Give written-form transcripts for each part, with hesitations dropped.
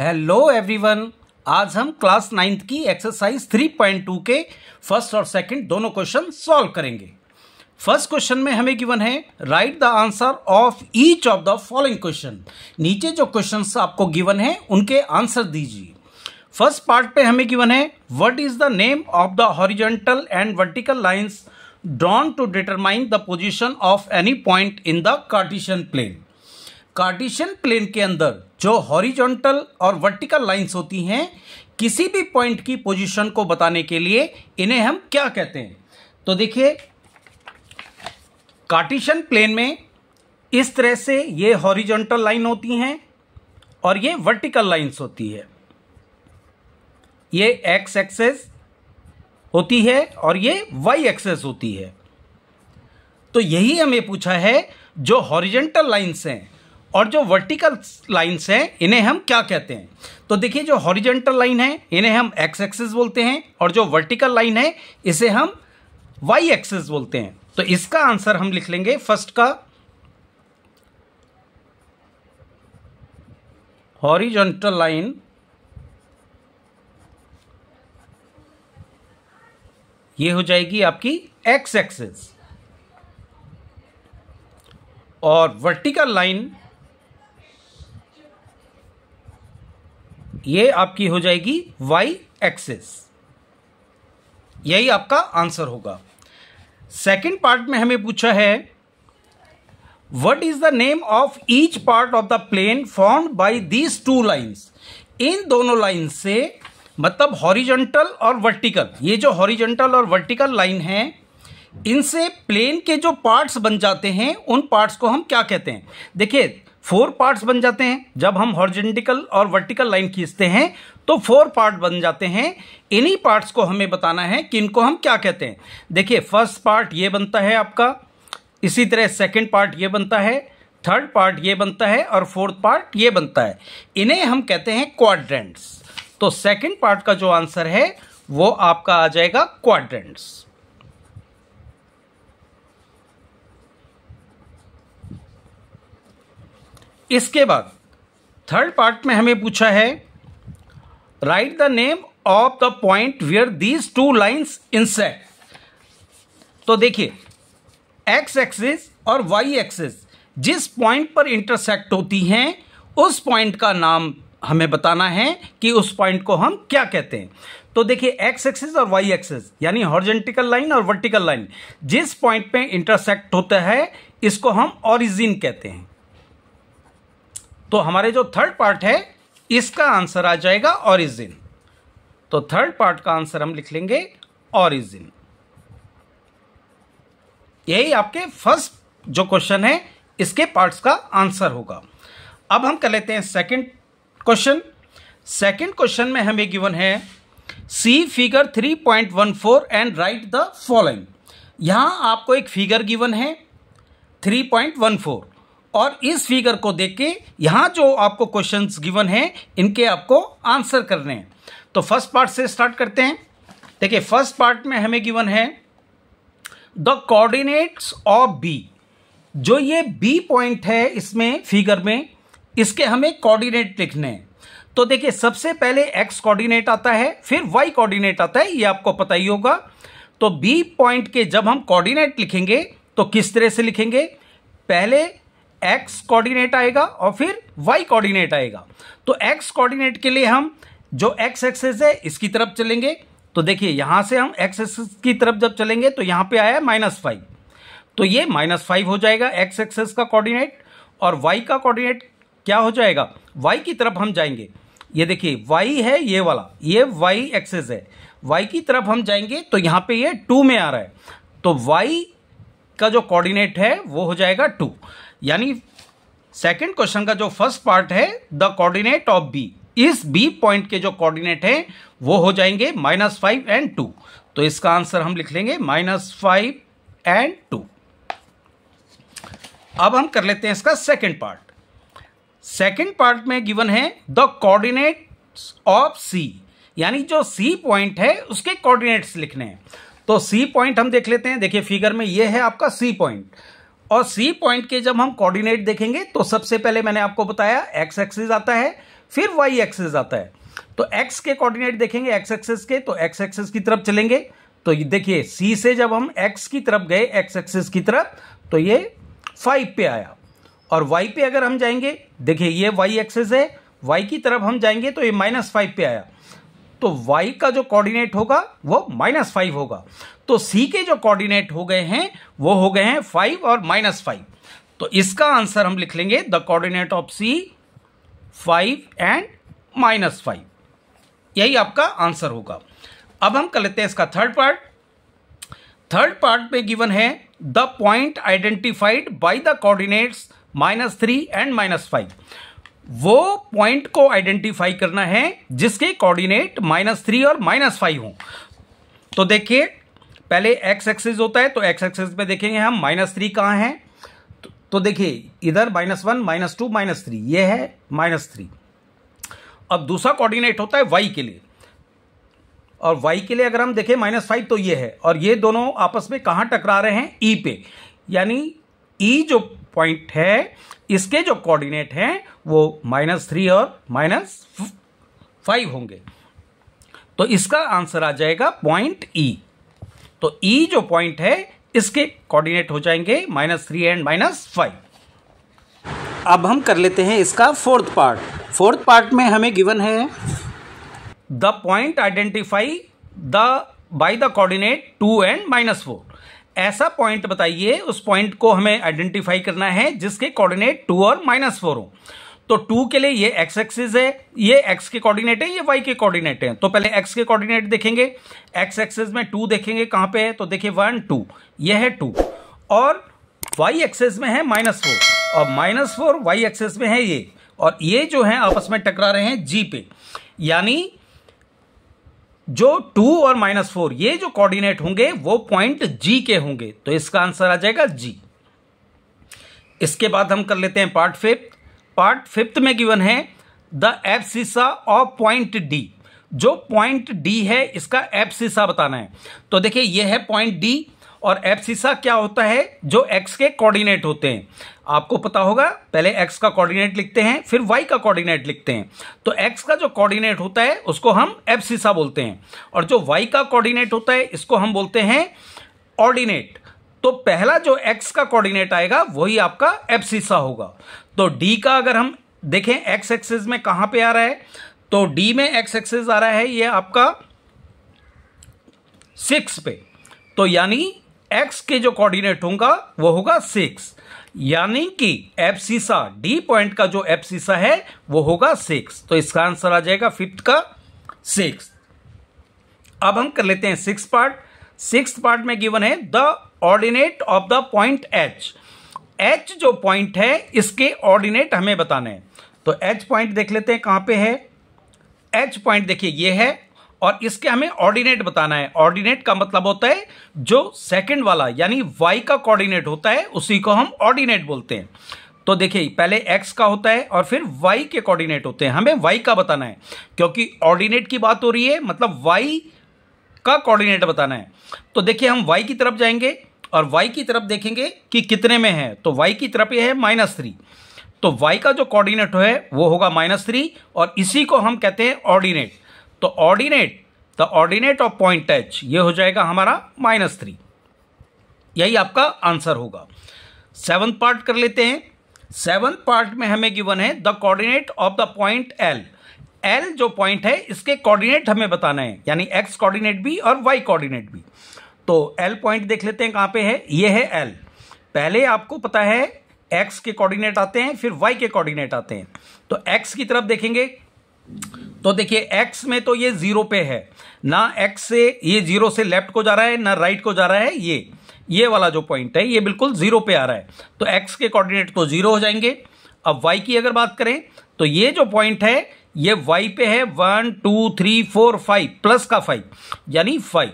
Hello everyone. आज हम class 9th की एक्सरसाइज 3.2 के फर्स्ट और सेकंड दोनों क्वेश्चन सॉल्व करेंगे। फर्स्ट क्वेश्चन में हमें गिवन है write the answer of each of the following question. नीचे जो क्वेश्चंस आपको गिवन है उनके आंसर दीजिए। फर्स्ट पार्ट पे हमें गिवन है what is the name of the horizontal and vertical lines drawn to determine the position of any point in the Cartesian plane. Cartesian plane के अंदर जो हॉरिजॉन्टल और वर्टिकल लाइंस होती हैं, किसी भी पॉइंट की पोजीशन को बताने के लिए इन्हें हम क्या कहते हैं। तो देखिए, कार्टेशियन प्लेन में इस तरह से ये हॉरिजॉन्टल लाइन होती हैं और ये वर्टिकल लाइंस होती है। ये एक्स एक्सेस होती है और ये वाई एक्सेस होती है। तो यही हमें पूछा है, जो हॉरिजॉन्टल लाइंस हैं और जो वर्टिकल लाइंस हैं इन्हें हम क्या कहते हैं। तो देखिए, जो हॉरिजॉन्टल लाइन है इन्हें हम एक्स एक्सिस बोलते हैं और जो वर्टिकल लाइन है इसे हम वाई एक्सिस बोलते हैं। तो इसका आंसर हम लिख लेंगे फर्स्ट का, हॉरिजॉन्टल लाइन ये हो जाएगी आपकी एक्स एक्सिस और वर्टिकल लाइन ये आपकी हो जाएगी वाई एक्सिस। यही आपका आंसर होगा। सेकंड पार्ट में हमें पूछा है what is the name of each part of the plane formed by these two lines. इन दोनों लाइन से मतलब हॉरिजॉन्टल और वर्टिकल, ये जो हॉरिजॉन्टल और वर्टिकल लाइन है इनसे प्लेन के जो पार्ट्स बन जाते हैं उन पार्ट्स को हम क्या कहते हैं। देखिए, 4 पार्ट्स बन जाते हैं जब हम हॉरिजॉन्टल और वर्टिकल लाइन खींचते हैं, तो 4 पार्ट बन जाते हैं। इन्हीं पार्ट्स को हमें बताना है कि इनको हम क्या कहते हैं। देखिए, फर्स्ट पार्ट ये बनता है आपका, इसी तरह सेकंड पार्ट ये बनता है, थर्ड पार्ट ये बनता है और फोर्थ पार्ट ये बनता है। इन्हें हम कहते हैं क्वाड्रेंट्स। तो सेकंड पार्ट का जो आंसर है वो आपका आ जाएगा क्वाड्रेंट्स। इसके बाद थर्ड पार्ट में हमें पूछा है write the name of the point where these two lines intersect. तो देखिए, एक्स एक्सिस और वाई एक्सिस जिस पॉइंट पर इंटरसेक्ट होती हैं उस पॉइंट का नाम हमें बताना है कि उस पॉइंट को हम क्या कहते हैं। तो देखिए, एक्स एक्सिस और वाई एक्सिस यानी हॉरिजॉन्टल लाइन और वर्टिकल लाइन जिस पॉइंट पे इंटरसेक्ट होता है इसको हम ओरिजिन कहते हैं। तो हमारे जो थर्ड पार्ट है इसका आंसर आ जाएगा ओरिजिन। तो थर्ड पार्ट का आंसर हम लिख लेंगे ओरिजिन। यही आपके फर्स्ट जो क्वेश्चन है इसके पार्ट्स का आंसर होगा। अब हम कर लेते हैं सेकंड क्वेश्चन। सेकंड क्वेश्चन में हमें गिवन है see figure 3.14 and write the following. यहां आपको एक फिगर गिवन है 3.14 और इस फिगर को देख के यहां जो आपको क्वेश्चंस गिवन हैं इनके आपको आंसर करने हैं। तो फर्स्ट पार्ट से स्टार्ट करते हैं। देखिए, फर्स्ट पार्ट में हमें गिवन है द कोऑर्डिनेट्स ऑफ बी। जो ये बी पॉइंट है इसमें फिगर में, इसके हमें कोऑर्डिनेट लिखने हैं। तो देखिए, सबसे पहले एक्स कोऑर्डिनेट आता है, फिर वाई कोऑर्डिनेट आता है, ये आपको पता ही होगा। तो बी पॉइंट के जब हम कोऑर्डिनेट लिखेंगे तो किस तरह से लिखेंगे, पहले एक्स कोऑर्डिनेट आएगा और फिर वाई कोऑर्डिनेट आएगा। तो एक्स कोऑर्डिनेट के लिए हम जो एक्स एक्सिस है इसकी तरफ चलेंगे। तो देखिए, यहां से हम एक्स एक्सिस की तरफ जब चलेंगे तो यहां पे आया -5, तो ये -5 हो जाएगा एक्स एक्सिस का कोऑर्डिनेट। और वाई का कोऑर्डिनेट क्या हो जाएगा, वाई की तरफ हम जाएंगे। ये देखिए, वाई है ये वाला, ये वाई एक्सिस है, वाई की तरफ हम जाएंगे तो यहां पे ये 2 में आ रहा है। तो वाई का जो कोऑर्डिनेट है वो हो जाएगा 2। यानी सेकंड क्वेश्चन का जो फर्स्ट पार्ट है द कोऑर्डिनेट ऑफ बी, इस बी पॉइंट के जो कोऑर्डिनेट है वो हो जाएंगे -5 एंड 2। तो इसका आंसर हम लिख लेंगे -5 एंड 2। अब हम कर लेते हैं इसका सेकंड पार्ट। सेकंड पार्ट में गिवन है द कोऑर्डिनेट्स ऑफ सी, यानी जो सी पॉइंट है उसके कोऑर्डिनेट्स लिखने हैं। तो सी पॉइंट हम देख लेते हैं। देखिए, फिगर में ये है आपका सी पॉइंट और सी पॉइंट के जब हम कोऑर्डिनेट देखेंगे तो सबसे पहले मैंने आपको बताया एक्स एक्सिस आता है, फिर वाई एक्सिस आता है। तो एक्स के कोऑर्डिनेट देखेंगे एक्स एक्सिस के, तो एक्स एक्सिस की तरफ चलेंगे। तो ये देखिए सी से जब हम एक्स की तरफ गए एक्स एक्सिस की तरफ तो ये 5 पे आया, और वाई पे अगर हम जाएंगे, देखिए ये वाई एक्सिस है, वाई की तरफ हम जाएंगे तो ये -5 पे आया, तो वाई का जो कोऑर्डिनेट होगा वो -5 होगा। तो सी के जो कोऑर्डिनेट हो गए हैं वो हो गए हैं 5 और -5। तो इसका आंसर हम लिख लेंगे the coordinate of C 5 and -5, यही आपका आंसर होगा। अब हम कर लेते हैं इसका थर्ड पार्ट। थर्ड पार्ट में गिवन है the point identified by the coordinates -3 and -5। वो पॉइंट को आइडेंटिफाई करना है जिसके कोऑर्डिनेट -3 और -5 हों। तो देखिए पहले एक्स एक्सिस होता है, तो एक्स एक्सिस में देखेंगे हम -3 कहाँ है, तो देखिए इधर -1 -2 -3, ये है -3। अब दूसरा कोऑर्डिनेट होता है वाई के लिए, और वाई के लिए अगर हम देखें -5 तो ये है, और ये दोनों आपस में कहाँ टकरा रहे हैं, ई पे, यानी ई जो पॉइंट है इसके जो कोऑर्डिनेट हैं वो -3 और -5 होंगे। तो इसका आंसर आ जाएगा पॉइंट ई। तो ई जो पॉइंट है इसके कोऑर्डिनेट हो जाएंगे -3 एंड -5। अब हम कर लेते हैं इसका फोर्थ पार्ट। फोर्थ पार्ट में हमें गिवन है the point identify by the coordinate 2 and -4। ऐसा पॉइंट बताइए, उस पॉइंट को हमें आइडेंटिफाई करना है जिसके कोऑर्डिनेट 2 और -4 हो। तो 2 के लिए ये एक्स एक्सिस है, ये एक्स के कोऑर्डिनेट है, ये वाई के कोऑर्डिनेट है। तो पहले एक्स के कोऑर्डिनेट देखेंगे, एक्स एक्सिस में 2 देखेंगे कहां पे है, तो देखिए 1 2, ये है 2, और वाई एक्सिस में है -4, और -4 वाई एक्सिस में है ये, और ये जो है आपस में टकरा रहे हैं जी पे, यानी जो 2 और -4 ये जो कोऑर्डिनेट होंगे वो पॉइंट जी के होंगे। तो इसका आंसर आ जाएगा जी। इसके बाद हम कर लेते हैं पार्ट फिफ्थ। पार्ट फिफ्थ में गिवन है the abscissa of point D. जो पॉइंट डी है इसका एब्सिसा बताना है। तो देखिए ये है पॉइंट डी, और एब्सिसा क्या होता है, जो एक्स के कोऑर्डिनेट होते हैं। आपको पता होगा, पहले एक्स का कोऑर्डिनेट लिखते हैं फिर वाई का कोऑर्डिनेट लिखते हैं। तो एक्स का जो कोऑर्डिनेट होता है उसको हम एब्सिसा बोलते हैं, और जो वाई का कोऑर्डिनेट होता है इसको हम बोलते हैं ऑर्डिनेट। तो पहला जो एक्स का कोऑर्डिनेट आएगा वही आपका एब्सिसा होगा। तो डी का अगर हम देखें एक्स एक्सिस में कहां पे आ रहा है, तो डी में एक्स एक्सिस आ रहा है ये आपका 6 पे, तो यानी एक्स के जो कोऑर्डिनेट होगा वो होगा 6, यानी कि एब्सिसा डी पॉइंट का जो एब्सिसा है वो होगा 6। तो इसका आंसर आ जाएगा फिफ्थ का 6। अब हम कर लेते हैं सिक्स्थ पार्ट। सिक्स्थ पार्ट में गिवन है the ordinate of the point H. H जो पॉइंट है इसके ऑर्डिनेट हमें बताने हैं। तो एच पॉइंट देख लेते हैं कहां पे है। एच पॉइंट देखिए ये है, और इसके हमें ऑर्डिनेट बताना है। ऑर्डिनेट का मतलब होता है जो सेकंड वाला यानी वाई का कोऑर्डिनेट होता है उसी को हम ऑर्डिनेट बोलते हैं। तो देखिए पहले एक्स का होता है और फिर वाई के कोऑर्डिनेट होते हैं, हमें वाई का बताना है क्योंकि ऑर्डिनेट की बात हो रही है, मतलब वाई का कोऑर्डिनेट बताना है। तो देखिए हम वाई की तरफ जाएंगे और वाई की तरफ देखेंगे कि कितने में है, तो वाई की तरफ ये है -3, तो वाई का जो कोऑर्डिनेट है वो होगा -3, और इसी को हम कहते हैं ऑर्डिनेट। तो ordinate, the ordinate of point H ये हो जाएगा हमारा -3, यही आपका आंसर होगा। सेवंथ पार्ट कर लेते हैं। सेवंथ पार्ट में हमें गिवन है the coordinate of the point L. L जो पॉइंट है इसके कोऑर्डिनेट हमें बताना है, यानी एक्स कोऑर्डिनेट भी और वाई कोऑर्डिनेट भी। तो एल पॉइंट देख लेते हैं कहां पे है, ये है एल। पहले आपको पता है एक्स के कोऑर्डिनेट आते हैं फिर वाई के कोऑर्डिनेट आते हैं। तो एक्स की तरफ देखेंगे तो देखिए एक्स में तो ये 0 पे है ना, एक्स से ये 0 से लेफ्ट को जा रहा है ना राइट को जा रहा है, ये वाला जो पॉइंट है ये बिल्कुल 0 पे आ रहा है। तो एक्स के कोऑर्डिनेट तो 0 हो जाएंगे। अब वाई की अगर बात करें तो ये जो पॉइंट है ये वाई पे है 1 2 3 4 5 प्लस का 5 यानी 5।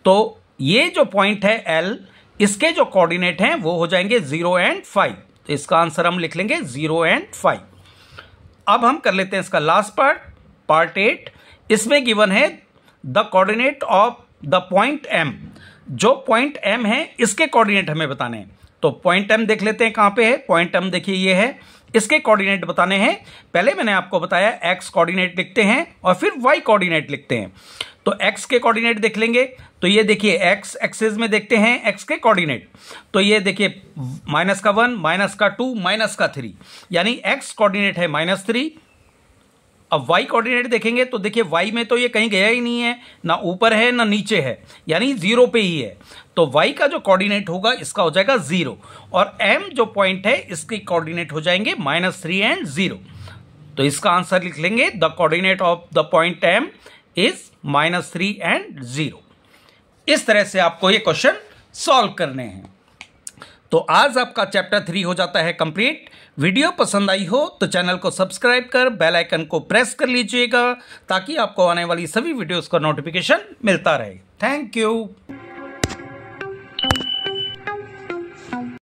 तो ये जो पॉइंट है एल, इसके जो कोऑर्डिनेट हैं वो हो जाएंगे 0 एंड 5। तो इसका आंसर हम लिख लेंगे 0 एंड 5। अब हम कर लेते हैं इसका लास्ट पार्ट, पार्ट 8। इसमें गिवन है the coordinate of the point M. जो पॉइंट एम है इसके कोऑर्डिनेट हमें बताने हैं। तो पॉइंट एम देख लेते हैं कहां पे है। पॉइंट एम देखिए ये है, इसके कोऑर्डिनेट बताने हैं। पहले मैंने आपको बताया एक्स कोऑर्डिनेट लिखते हैं और फिर वाई कोऑर्डिनेट लिखते हैं। तो एक्स के कोऑर्डिनेट देख लेंगे, तो ये देखिए एक्स एक्सिस में देखते हैं एक्स के कोऑर्डिनेट, तो ये देखिए -1, -2, -3, यानी एक्स कोऑर्डिनेट है -3। अब वाई कोऑर्डिनेट देखेंगे तो देखिए वाई में तो ये कहीं गया ही नहीं है, ना ऊपर है ना नीचे है, यानी 0 पे ही है। तो वाई का जो कोऑर्डिनेट होगा इसका हो जाएगा 0, और एम जो पॉइंट है इसके कोऑर्डिनेट हो जाएंगे -3 एंड 0। तो इसका आंसर लिख लेंगे, the coordinate of the point M is -3 and 0। इस तरह से आपको ये क्वेश्चन सॉल्व करने हैं। तो आज आपका चैप्टर 3 हो जाता है कंप्लीट। वीडियो पसंद आई हो तो चैनल को सब्सक्राइब कर बेल आइकन को प्रेस कर लीजिएगा, ताकि आपको आने वाली सभी वीडियोस का नोटिफिकेशन मिलता रहे। Thank you.